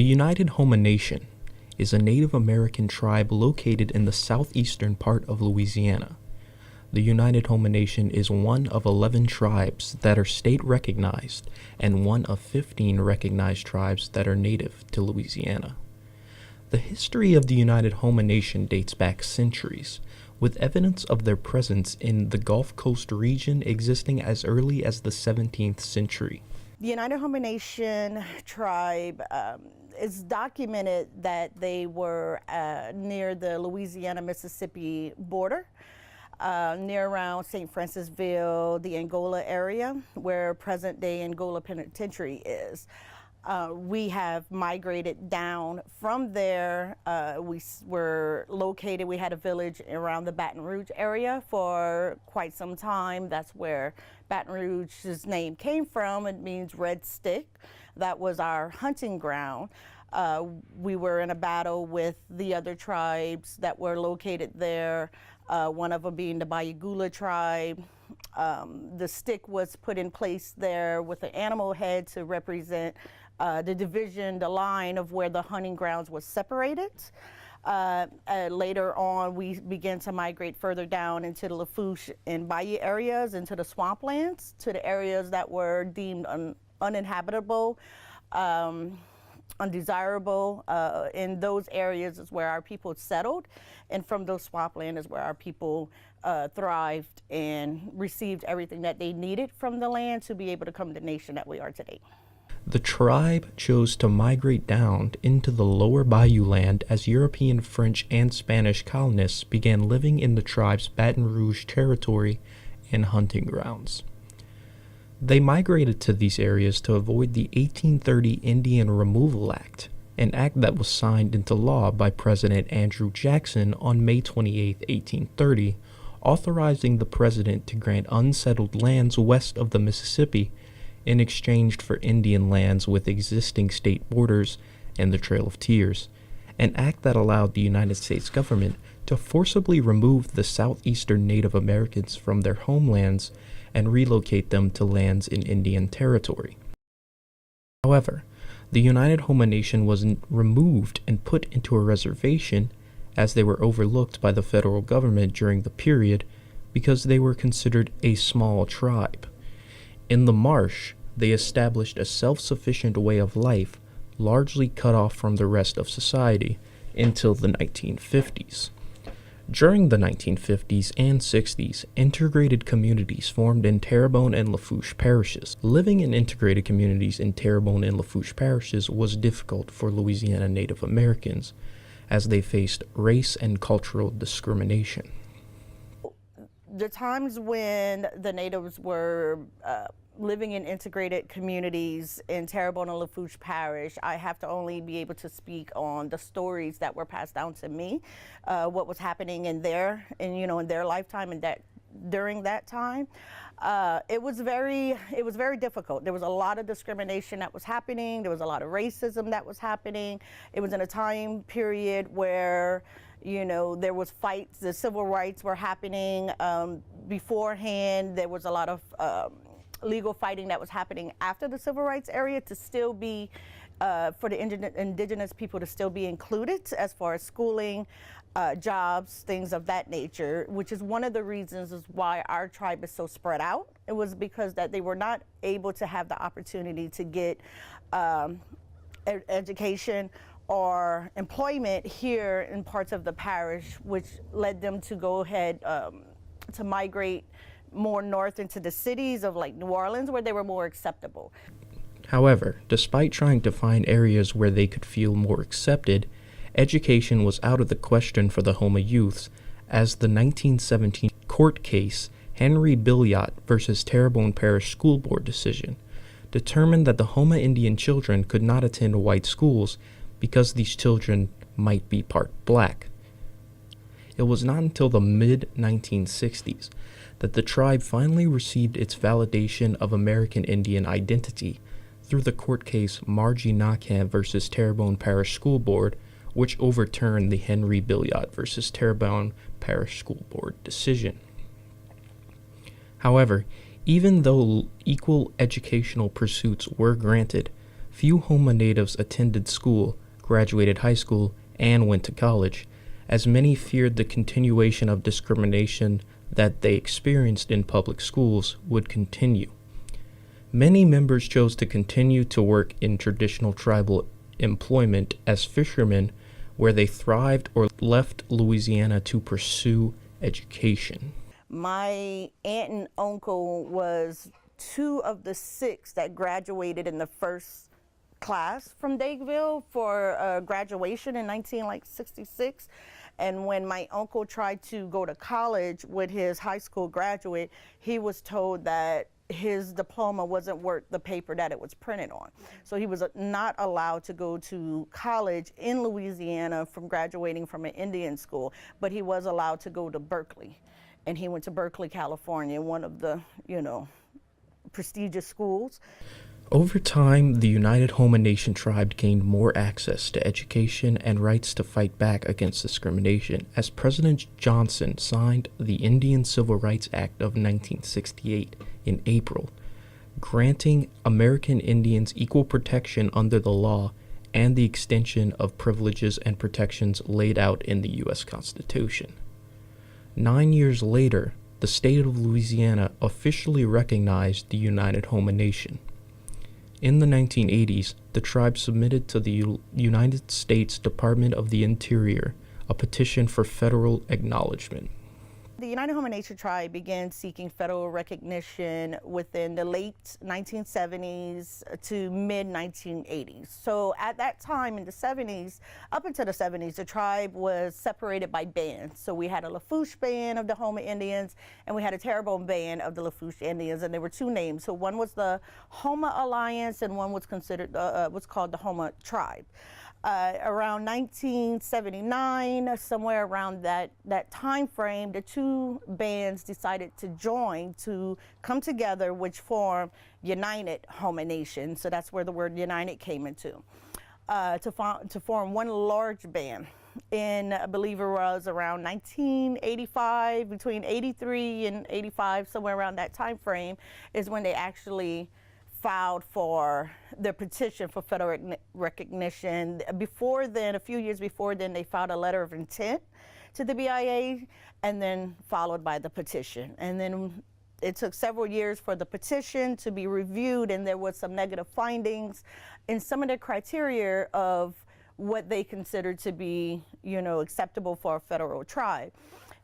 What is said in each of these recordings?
The United Houma Nation is a Native American tribe located in the southeastern part of Louisiana. The United Houma Nation is one of 11 tribes that are state recognized and one of 15 recognized tribes that are native to Louisiana. The history of the United Houma Nation dates back centuries, with evidence of their presence in the Gulf Coast region existing as early as the 17th century. The United Houma Nation tribe is documented that they were near the Louisiana-Mississippi border, near around St. Francisville, the Angola area, where present-day Angola Penitentiary is. We have migrated down from there. We were located, we had a village around the Baton Rouge area for quite some time. That's where Baton Rouge's name came from. It means red stick. That was our hunting ground. We were in a battle with the other tribes that were located there, one of them being the Bayagula tribe. The stick was put in place there with an animal head to represent the division, the line of where the hunting grounds was separated. Later on, we began to migrate further down into the Lafourche and Bayou areas, into the swamplands, to the areas that were deemed uninhabitable, undesirable. In those areas is where our people settled, and from those swamplands is where our people thrived and received everything that they needed from the land to be able to become the nation that we are today. The tribe chose to migrate down into the lower Bayou land as European, French, and Spanish colonists began living in the tribe's Baton Rouge territory and hunting grounds. They migrated to these areas to avoid the 1830 Indian Removal Act, an act that was signed into law by President Andrew Jackson on May 28, 1830, authorizing the president to grant unsettled lands west of the Mississippi in exchange for Indian lands with existing state borders and the Trail of Tears, an act that allowed the United States government to forcibly remove the southeastern Native Americans from their homelands and relocate them to lands in Indian Territory. However, the United Houma Nation was removed and put into a reservation as they were overlooked by the federal government during the period because they were considered a small tribe. In the marsh, they established a self-sufficient way of life, largely cut off from the rest of society, until the 1950s. During the 1950s and 60s, integrated communities formed in Terrebonne and Lafourche parishes. Living in integrated communities in Terrebonne and Lafourche parishes was difficult for Louisiana Native Americans, as they faced race and cultural discrimination. The times when the natives were living in integrated communities in Terrebonne and Lafourche Parish, I have to only be able to speak on the stories that were passed down to me, what was happening in their lifetime and that during that time. It was very difficult. There was a lot of discrimination that was happening. There was a lot of racism that was happening. It was in a time period where there was fights, the civil rights were happening beforehand. There was a lot of legal fighting that was happening after the civil rights area to still be, for the indigenous people to still be included as far as schooling, jobs, things of that nature, which is one of the reasons is why our tribe is so spread out. It was because that they were not able to have the opportunity to get education or employment here in parts of the parish, which led them to go ahead to migrate more north into the cities of like New Orleans, where they were more acceptable. However, despite trying to find areas where they could feel more accepted, education was out of the question for the Houma youths, as the 1917 court case Henry Billiot versus Terrebonne Parish School Board decision determined that the Houma Indian children could not attend white schools because these children might be part black. It was not until the mid-1960s that the tribe finally received its validation of American Indian identity through the court case Margie Nakam versus Terrebonne Parish School Board, which overturned the Henry Billiot versus Terrebonne Parish School Board decision. However, even though equal educational pursuits were granted, Few Houma natives attended school, graduated high school, and went to college, as many feared the continuation of discrimination that they experienced in public schools would continue. Many members chose to continue to work in traditional tribal employment as fishermen, where they thrived, or left Louisiana to pursue education. My aunt and uncle was 2 of the 6 that graduated in the first class from Dakeville for graduation in 1966. And when my uncle tried to go to college with his high school graduate, he was told that his diploma wasn't worth the paper that it was printed on. So he was not allowed to go to college in Louisiana from graduating from an Indian school, but he was allowed to go to Berkeley. And he went to Berkeley, California, one of the, prestigious schools. Over time, the United Houma Nation tribe gained more access to education and rights to fight back against discrimination as President Johnson signed the Indian Civil Rights Act of 1968 in April, granting American Indians equal protection under the law and the extension of privileges and protections laid out in the U.S. Constitution. 9 years later, the state of Louisiana officially recognized the United Houma Nation. In the 1980s, the tribe submitted to the United States Department of the Interior a petition for federal acknowledgement. The United Houma Nation tribe began seeking federal recognition within the late 1970s to mid-1980s. So at that time in the 70s, up until the 70s, the tribe was separated by bands. So we had a Lafourche band of the Houma Indians, and we had a Terrebonne band of the Lafourche Indians, and there were 2 names. So one was the Houma Alliance, and one was considered what's called the Houma tribe. Around 1979, somewhere around that time frame, the 2 bands decided to join to come together, which formed United Houma Nation. So that's where the word united came into, to form one large band. In, I believe it was around 1985, between 83 and 85, somewhere around that time frame, is when they actually filed for their petition for federal recognition. Before then, a few years before then, they filed a letter of intent to the BIA, and then followed by the petition. And then it took several years for the petition to be reviewed, and there was some negative findings in some of the criteria of what they considered to be, acceptable for a federal tribe.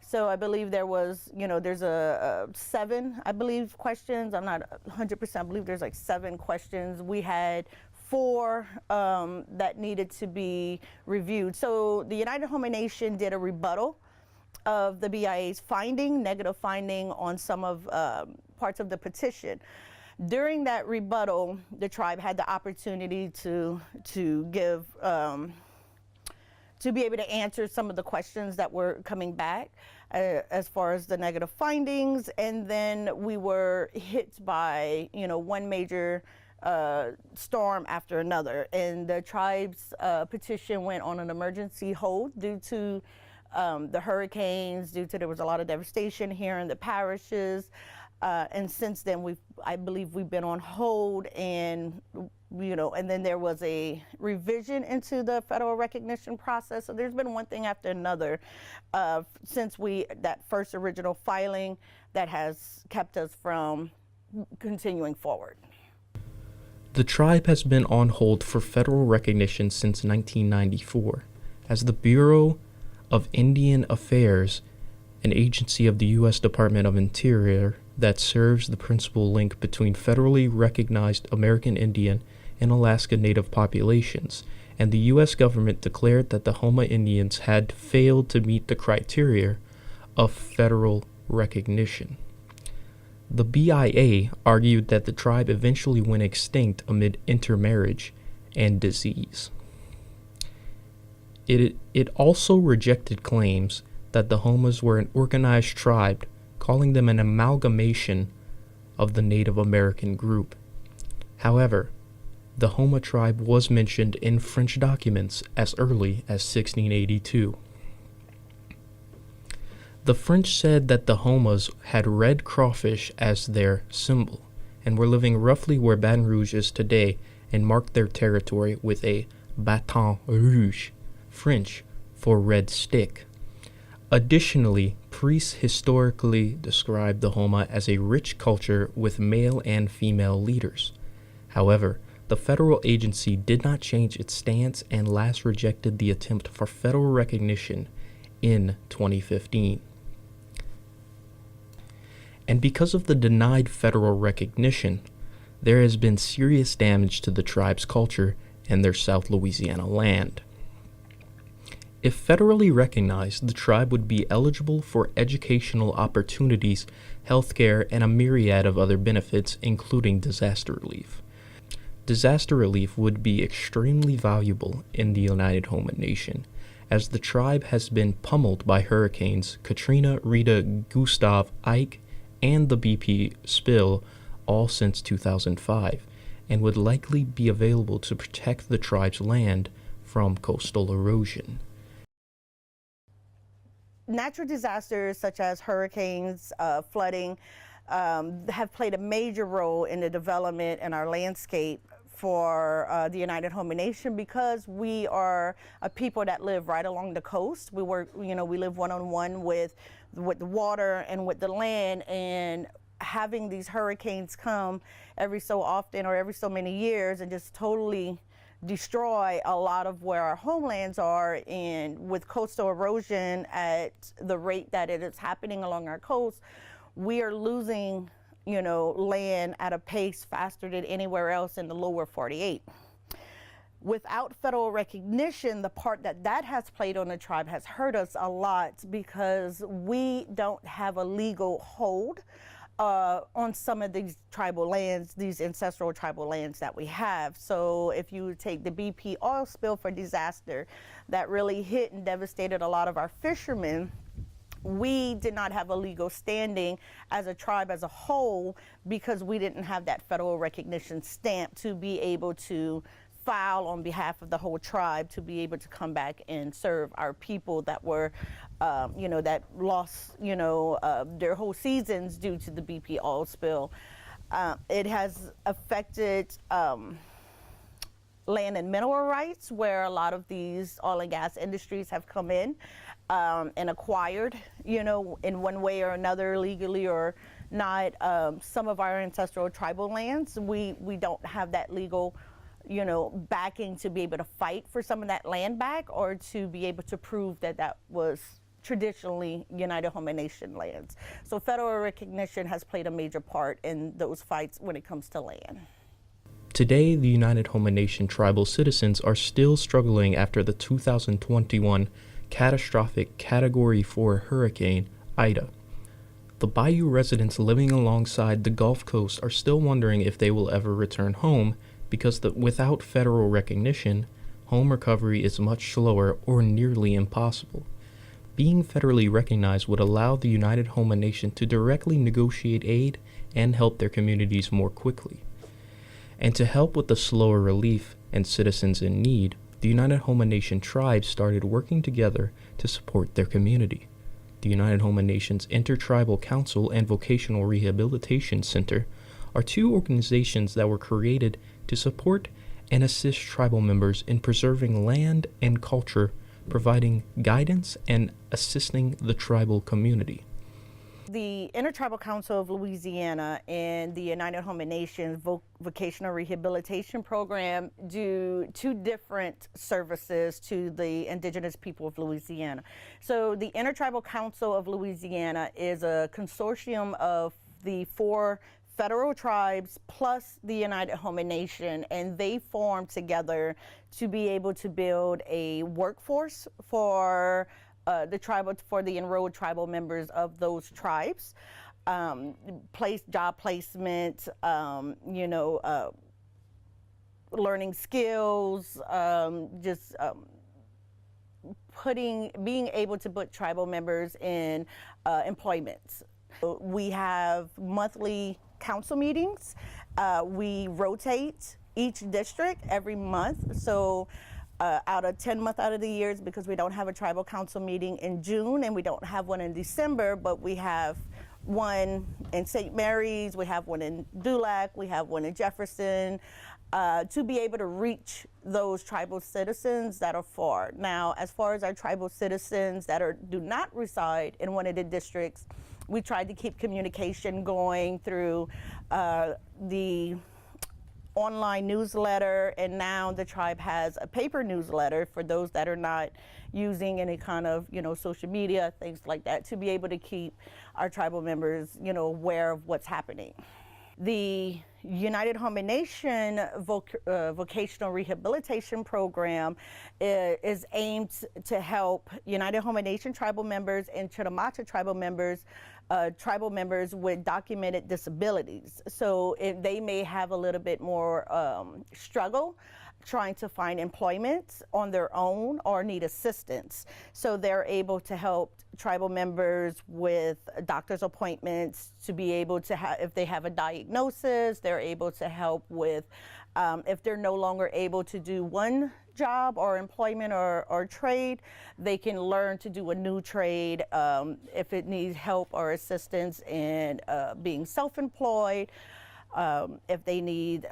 So I believe there was, there's a 7, I believe, questions. I'm not 100%, I believe there's like 7 questions. We had 4 that needed to be reviewed. So the United Houma Nation did a rebuttal of the BIA's negative finding on some of parts of the petition. During that rebuttal, the tribe had the opportunity to give, to be able to answer some of the questions that were coming back as far as the negative findings. And then we were hit by, one major storm after another. And the tribe's petition went on an emergency hold due to the hurricanes, there was a lot of devastation here in the parishes. And since then, I believe we've been on hold, and and then there was a revision into the federal recognition process. So there's been one thing after another since that first original filing that has kept us from continuing forward. The tribe has been on hold for federal recognition since 1994, as the Bureau of Indian Affairs, an agency of the U.S. Department of Interior that serves the principal link between federally recognized American Indian and Alaska Native populations, and the U.S. government declared that the Houma Indians had failed to meet the criteria of federal recognition. The BIA argued that the tribe eventually went extinct amid intermarriage and disease. It also rejected claims that the Houmas were an organized tribe, calling them an amalgamation of the Native American group. However, the Houma tribe was mentioned in French documents as early as 1682. The French said that the Houmas had red crawfish as their symbol, and were living roughly where Baton Rouge is today, and marked their territory with a bâton rouge, French for red stick. Additionally, priests historically described the Houma as a rich culture with male and female leaders. However, the federal agency did not change its stance and last rejected the attempt for federal recognition in 2015. And because of the denied federal recognition, there has been serious damage to the tribe's culture and their South Louisiana land. If federally recognized, the tribe would be eligible for educational opportunities, healthcare, and a myriad of other benefits, including disaster relief. Disaster relief would be extremely valuable in the United Houma Nation, as the tribe has been pummeled by hurricanes Katrina, Rita, Gustav, Ike, and the BP spill all since 2005, and would likely be available to protect the tribe's land from coastal erosion. Natural disasters such as hurricanes, flooding, have played a major role in the development in our landscape for the United Houma Nation, because we are a people that live right along the coast. We work, we live one-on-one with the water and with the land, and having these hurricanes come every so often or every so many years and just totally destroy a lot of where our homelands are, and with coastal erosion at the rate that it is happening along our coast, we are losing land at a pace faster than anywhere else in the lower 48. Without federal recognition, the part that has played on the tribe has hurt us a lot, because we don't have a legal hold on some of these tribal lands, these ancestral tribal lands that we have. So if you take the BP oil spill for disaster that really hit and devastated a lot of our fishermen, we did not have a legal standing as a tribe as a whole, because we didn't have that federal recognition stamp to be able to file on behalf of the whole tribe, to be able to come back and serve our people that were, that lost, their whole seasons due to the BP oil spill. It has affected land and mineral rights, where a lot of these oil and gas industries have come in and acquired, in one way or another, legally or not, some of our ancestral tribal lands. We don't have that legal backing to be able to fight for some of that land back, or to be able to prove that that was traditionally United Houma Nation lands. So federal recognition has played a major part in those fights when it comes to land. Today, the United Houma Nation tribal citizens are still struggling after the 2021 catastrophic Category 4 hurricane, Ida. The Bayou residents living alongside the Gulf Coast are still wondering if they will ever return home, because without federal recognition, home recovery is much slower or nearly impossible. Being federally recognized would allow the United Houma Nation to directly negotiate aid and help their communities more quickly. And to help with the slower relief and citizens in need, the United Houma Nation tribes started working together to support their community. The United Houma Nation's Intertribal Council and Vocational Rehabilitation Center are two organizations that were created to support and assist tribal members in preserving land and culture, providing guidance and assisting the tribal community. The Intertribal Council of Louisiana and the United Houma Nation Vocational Rehabilitation Program do two different services to the indigenous people of Louisiana. So the Intertribal Council of Louisiana is a consortium of the 4 federal tribes plus the United Houma Nation, and they formed together to be able to build a workforce for the enrolled tribal members of those tribes, job placement, learning skills, being able to put tribal members in employment. We have monthly council meetings. We rotate each district every month. So out of 10 months out of the years, because we don't have a tribal council meeting in June and we don't have one in December, but we have one in St. Mary's, we have one in Dulac, we have one in Jefferson, to be able to reach those tribal citizens that are far. Now, as far as our tribal citizens that do not reside in one of the districts, we tried to keep communication going through the online newsletter, and now the tribe has a paper newsletter for those that are not using any kind of, social media, things like that, to be able to keep our tribal members, aware of what's happening. The United Houma Nation Vocational Rehabilitation Program is aimed to help United Houma Nation tribal members and Chitimacha tribal members with documented disabilities. So if they may have a little bit more struggle trying to find employment on their own or need assistance. So they're able to help tribal members with doctor's appointments to be able to have, if they have a diagnosis, they're able to help with, if they're no longer able to do one job or employment or trade, they can learn to do a new trade if it needs help or assistance in being self-employed, if they need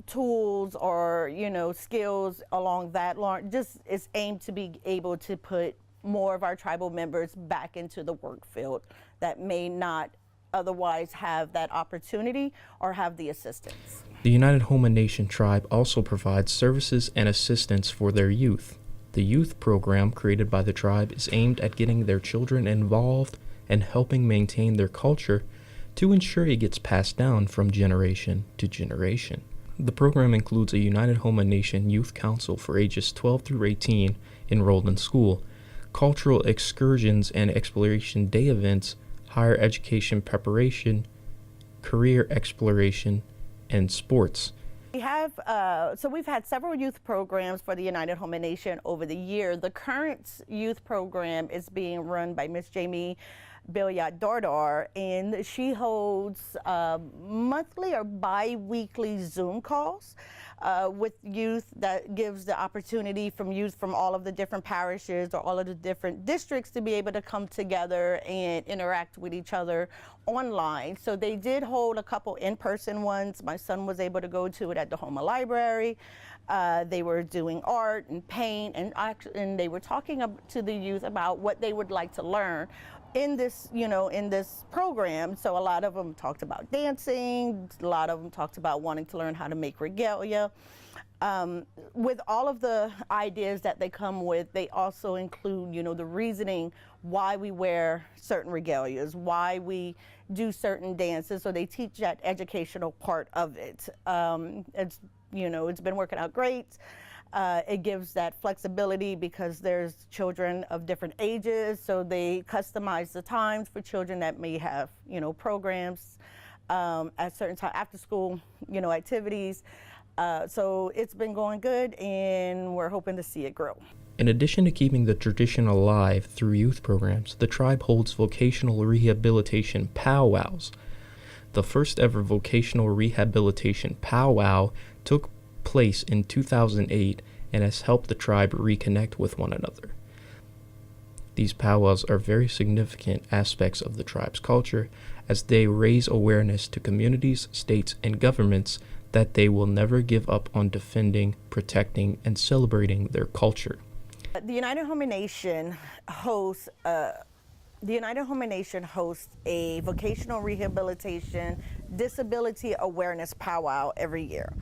tools or skills along that line. Just it's aimed to be able to put more of our tribal members back into the work field that may not otherwise have that opportunity or have the assistance. The United Houma Nation tribe also provides services and assistance for their youth. The youth program created by the tribe is aimed at getting their children involved and helping maintain their culture to ensure it gets passed down from generation to generation. The program includes a United Houma Nation Youth Council for ages 12 through 18 enrolled in school, cultural excursions and exploration day events, higher education preparation, career exploration, and sports. We have, we've had several youth programs for the United Houma Nation over the year. The current youth program is being run by Miss Jamie Bilyat Dardar, and she holds monthly or bi-weekly Zoom calls with youth that gives the opportunity from youth from all of the different parishes or all of the different districts to be able to come together and interact with each other online. So they did hold a couple in-person ones. My son was able to go to it at the Houma Library. They were doing art and paint, and they were talking to the youth about what they would like to learn in this, in this program. So a lot of them talked about dancing, a lot of them talked about wanting to learn how to make regalia. With all of the ideas that they come with, they also include, the reasoning why we wear certain regalias, why we do certain dances. So they teach that educational part of it. It's been working out great. It gives that flexibility because there's children of different ages, so they customize the times for children that may have, programs at certain time after school, activities. So it's been going good, and we're hoping to see it grow. In addition to keeping the tradition alive through youth programs, the tribe holds vocational rehabilitation powwows. The first ever vocational rehabilitation powwow took place in 2008 and has helped the tribe reconnect with one another. These powwows are very significant aspects of the tribe's culture as they raise awareness to communities, states, and governments that they will never give up on defending, protecting, and celebrating their culture. The United Houma Nation hosts a vocational rehabilitation disability awareness powwow every year.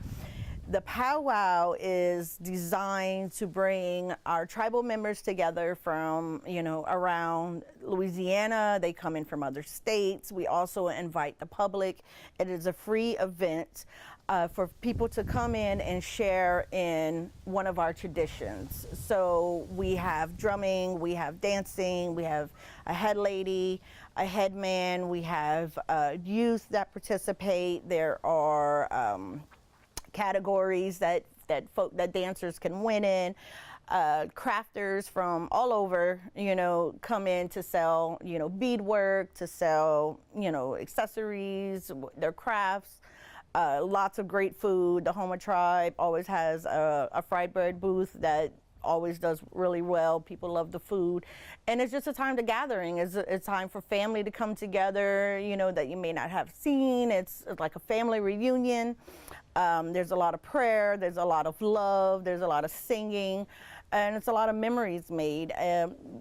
The powwow is designed to bring our tribal members together from, around Louisiana. They come in from other states. We also invite the public. It is a free event for people to come in and share in one of our traditions. So we have drumming, we have dancing, we have a head lady, a head man, we have youth that participate. There are categories that dancers can win in. Crafters from all over, come in to sell, beadwork, to sell, accessories, their crafts. Lots of great food. The Houma tribe always has a fried bird booth that always does really well. People love the food, and it's just a time to gathering. It's a time for family to come together, you know, that you may not have seen. It's like a family reunion. There's a lot of prayer, there's a lot of love, there's a lot of singing, and it's a lot of memories made.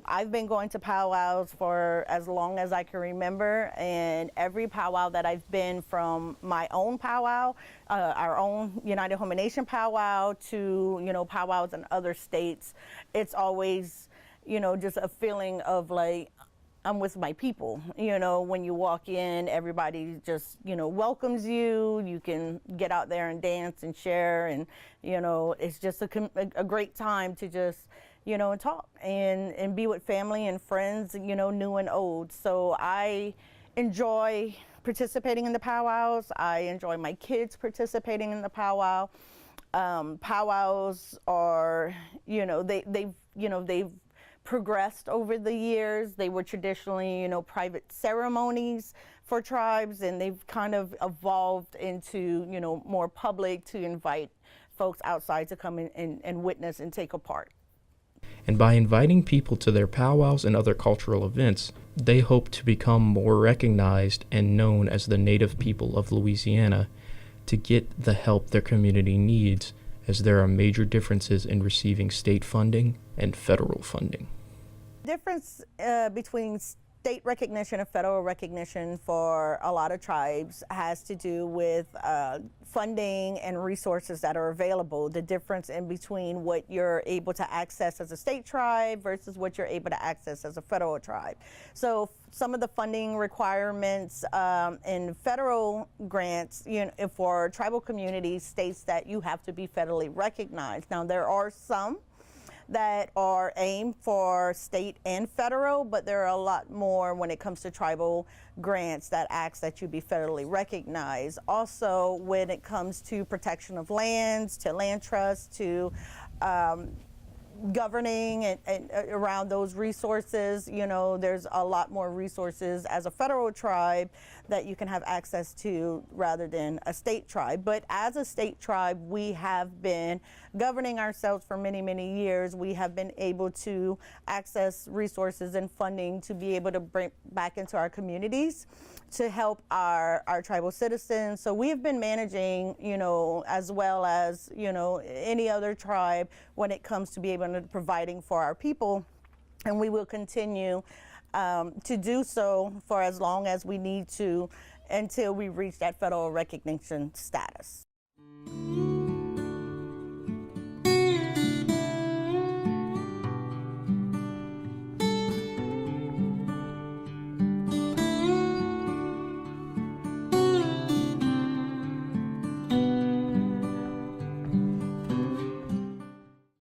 I've been going to powwows for as long as I can remember, and every powwow that I've been, from my own powwow, our own United Houma Nation powwow, to, you know, powwows in other states, it's always, you know, just a feeling of like, I'm with my people. You know, when you walk in, everybody just, you know, welcomes you. You can get out there and dance and share, and, you know, it's just a great time to just, you know, talk and be with family and friends, you know, new and old. So I enjoy participating in the powwows. I enjoy my kids participating in the powwow. Powwows are, you know, they've progressed over the years. They were traditionally, you know, private ceremonies for tribes, and they've kind of evolved into, you know, more public, to invite folks outside to come in and witness and take a part. And by inviting people to their powwows and other cultural events, they hope to become more recognized and known as the native people of Louisiana, to get the help their community needs, as there are major differences in receiving state funding and federal funding. Difference between state recognition and federal recognition for a lot of tribes has to do with funding and resources that are available. The difference in between what you're able to access as a state tribe versus what you're able to access as a federal tribe. So some of the funding requirements in federal grants, you know, for tribal communities, states that you have to be federally recognized. Now, there are some that are aimed for state and federal, but there are a lot more when it comes to tribal grants that ask that you be federally recognized. Also, when it comes to protection of lands, to land trusts, to governing and around those resources, you know, there's a lot more resources as a federal tribe that you can have access to rather than a state tribe. But as a state tribe, we have been governing ourselves for many, many years. We have been able to access resources and funding to be able to bring back into our communities to help our tribal citizens. So we have been managing, you know, as well as, you know, any other tribe when it comes to be able to providing for our people, and we will continue to do so for as long as we need to, until we reach that federal recognition status.